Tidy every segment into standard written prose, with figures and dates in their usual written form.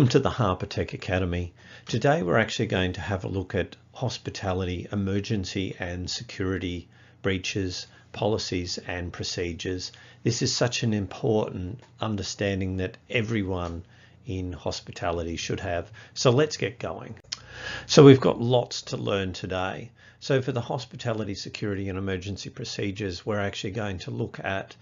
Welcome to the Harper-Tech Academy. Today we're actually going to have a look at hospitality, emergency and security breaches, policies and procedures. This is such an important understanding that everyone in hospitality should have. So let's get going. So we've got lots to learn today. So for the hospitality, security and emergency procedures, we're actually going to look at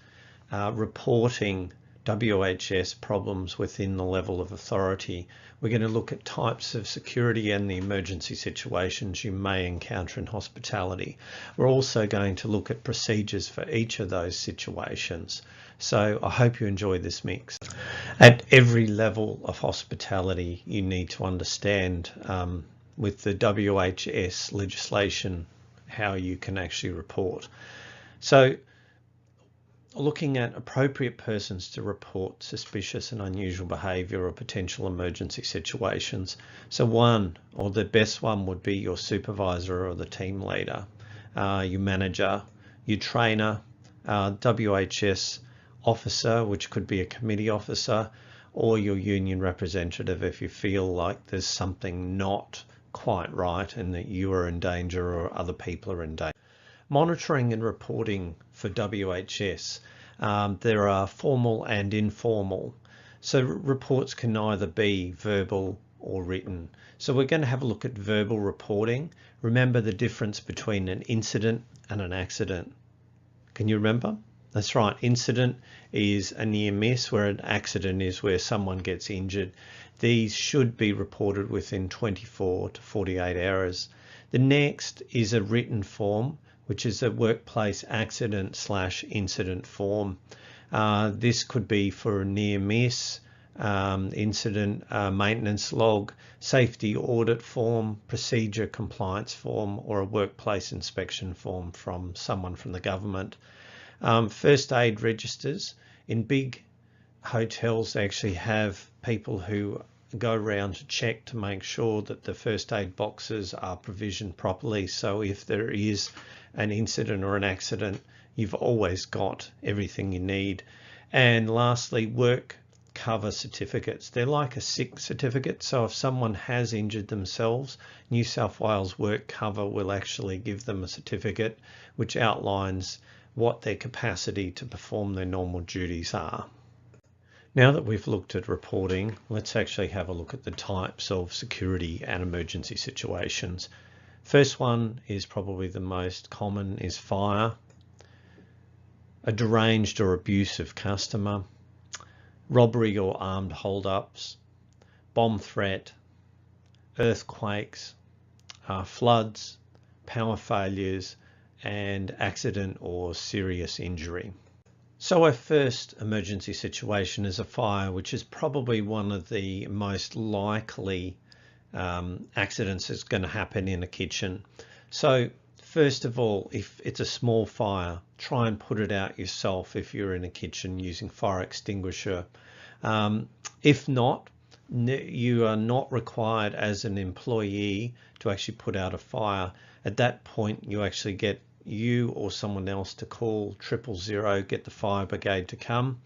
reporting WHS problems within the level of authority. We're going to look at types of security and the emergency situations you may encounter in hospitality. We're also going to look at procedures for each of those situations. So I hope you enjoy this mix. At every level of hospitality, you need to understand with the WHS legislation how you can actually report. So looking at appropriate persons to report suspicious and unusual behaviour or potential emergency situations. So one, or the best one, would be your supervisor or the team leader, your manager, your trainer, WHS officer, which could be a committee officer, or your union representative if you feel like there's something not quite right and that you are in danger or other people are in danger. Monitoring and reporting for WHS, there are formal and informal. So reports can either be verbal or written. So we're going to have a look at verbal reporting. Remember the difference between an incident and an accident. Can you remember? That's right. Incident is a near miss, where an accident is where someone gets injured. These should be reported within 24 to 48 hours. The next is a written form, which is a workplace accident/incident form. This could be for a near miss, incident maintenance log, safety audit form, procedure compliance form, or a workplace inspection form from someone from the government. First aid registers. In big hotels, they actually have people who go around to check to make sure that the first aid boxes are provisioned properly. So if there is an incident or an accident, you've always got everything you need. And lastly, work cover certificates. They're like a sick certificate. So if someone has injured themselves, New South Wales Work Cover will actually give them a certificate which outlines what their capacity to perform their normal duties are. Now that we've looked at reporting, let's actually have a look at the types of security and emergency situations. First one is probably the most common, is fire, a deranged or abusive customer, robbery or armed hold-ups, bomb threat, earthquakes, floods, power failures, and accident or serious injury. So our first emergency situation is a fire, which is probably one of the most likely accidents that's going to happen in a kitchen. So first of all, if it's a small fire, try and put it out yourself if you're in a kitchen using fire extinguisher. If not, you are not required as an employee to actually put out a fire. At that point, you actually get you or someone else to call 000, get the fire brigade to come.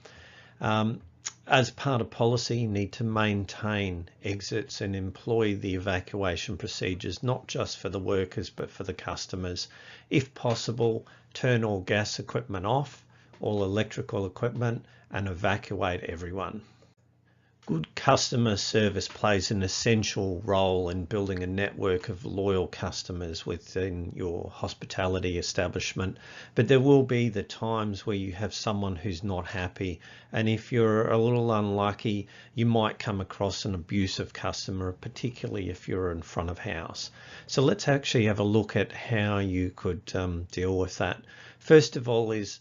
As part of policy, you need to maintain exits and employ the evacuation procedures, not just for the workers, but for the customers. If possible, turn all gas equipment off, all electrical equipment, and evacuate everyone. Good customer service plays an essential role in building a network of loyal customers within your hospitality establishment, but there will be the times where you have someone who's not happy, and if you're a little unlucky, you might come across an abusive customer, particularly if you're in front of house. So let's actually have a look at how you could deal with that. First of all is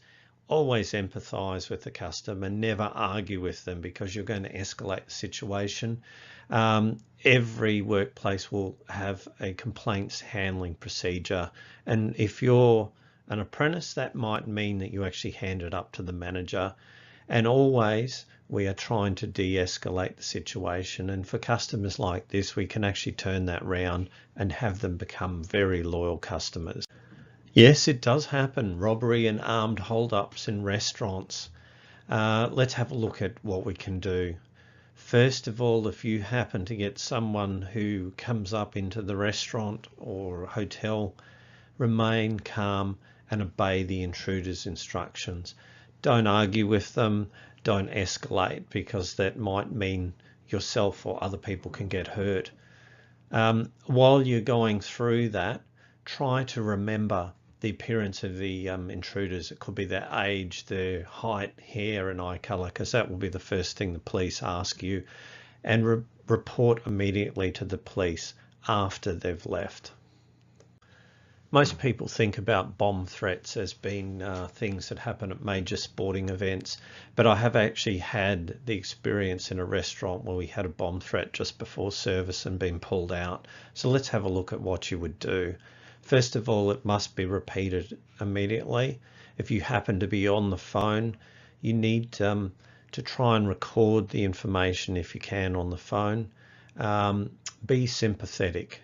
always empathise with the customer, never argue with them, because you're going to escalate the situation. Every workplace will have a complaints handling procedure, and if you're an apprentice, that might mean that you actually hand it up to the manager. And always we are trying to de-escalate the situation, and for customers like this, we can actually turn that round and have them become very loyal customers. Yes, it does happen, robbery and armed hold-ups in restaurants. Let's have a look at what we can do. First of all, if you happen to get someone who comes up into the restaurant or hotel, remain calm and obey the intruder's instructions. Don't argue with them, don't escalate, because that might mean yourself or other people can get hurt. While you're going through that, try to remember the appearance of the intruders. It could be their age, their height, hair and eye colour, because that will be the first thing the police ask you, and report immediately to the police after they've left. Most people think about bomb threats as being things that happen at major sporting events, but I have actually had the experience in a restaurant where we had a bomb threat just before service and been pulled out. So let's have a look at what you would do. First of all, it must be repeated immediately. If you happen to be on the phone, you need to try and record the information if you can on the phone. Be sympathetic.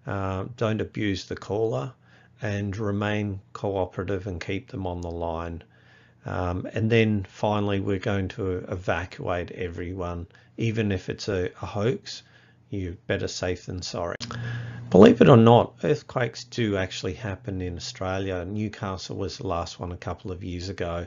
Don't abuse the caller, and remain cooperative and keep them on the line. And then finally, we're going to evacuate everyone. Even if it's a hoax, you're better safe than sorry. Believe it or not, earthquakes do actually happen in Australia. Newcastle was the last one a couple of years ago.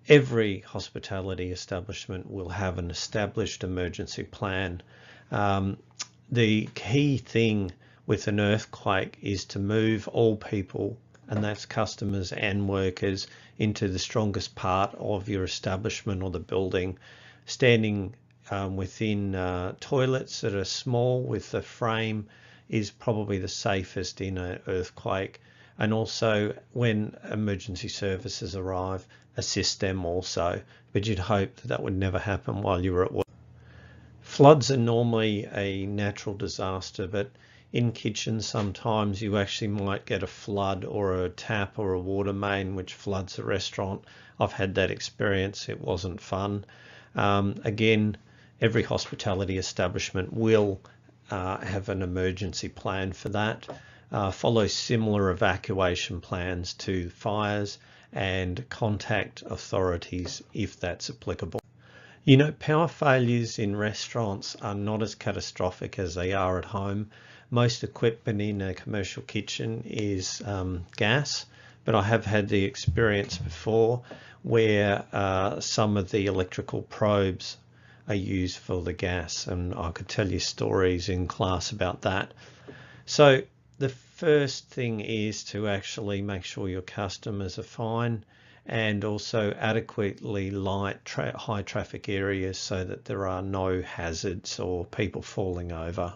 Every hospitality establishment will have an established emergency plan. The key thing with an earthquake is to move all people, and that's customers and workers, into the strongest part of your establishment or the building. Standing within toilets that are small with a frame is probably the safest in an earthquake. And also, when emergency services arrive, assist them also, but you'd hope that would never happen while you were at work. Floods are normally a natural disaster, but in kitchens sometimes you actually might get a flood or a tap or a water main which floods a restaurant. I've had that experience. It wasn't fun. Again, every hospitality establishment will have an emergency plan for that. Follow similar evacuation plans to fires and contact authorities if that's applicable. You know, power failures in restaurants are not as catastrophic as they are at home. Most equipment in a commercial kitchen is gas, but I have had the experience before where some of the electrical probes are used for the gas, and I could tell you stories in class about that. So the first thing is to actually make sure your customers are fine, and also adequately light high traffic areas so that there are no hazards or people falling over.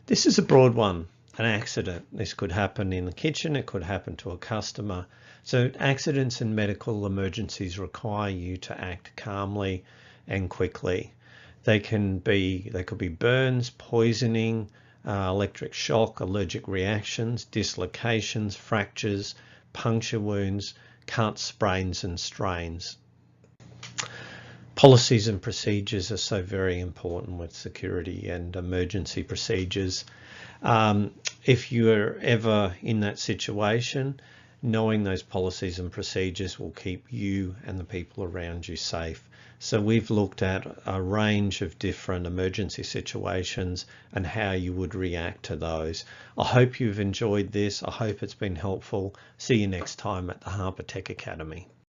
This is a broad one, an accident. This could happen in the kitchen, it could happen to a customer. So accidents and medical emergencies require you to act calmly and quickly. They could be burns, poisoning, electric shock, allergic reactions, dislocations, fractures, puncture wounds, cuts, sprains and strains. Policies and procedures are so very important with security and emergency procedures. If you are ever in that situation, knowing those policies and procedures will keep you and the people around you safe. So we've looked at a range of different emergency situations and how you would react to those. I hope you've enjoyed this. I hope it's been helpful. See you next time at the Harper Tech Academy.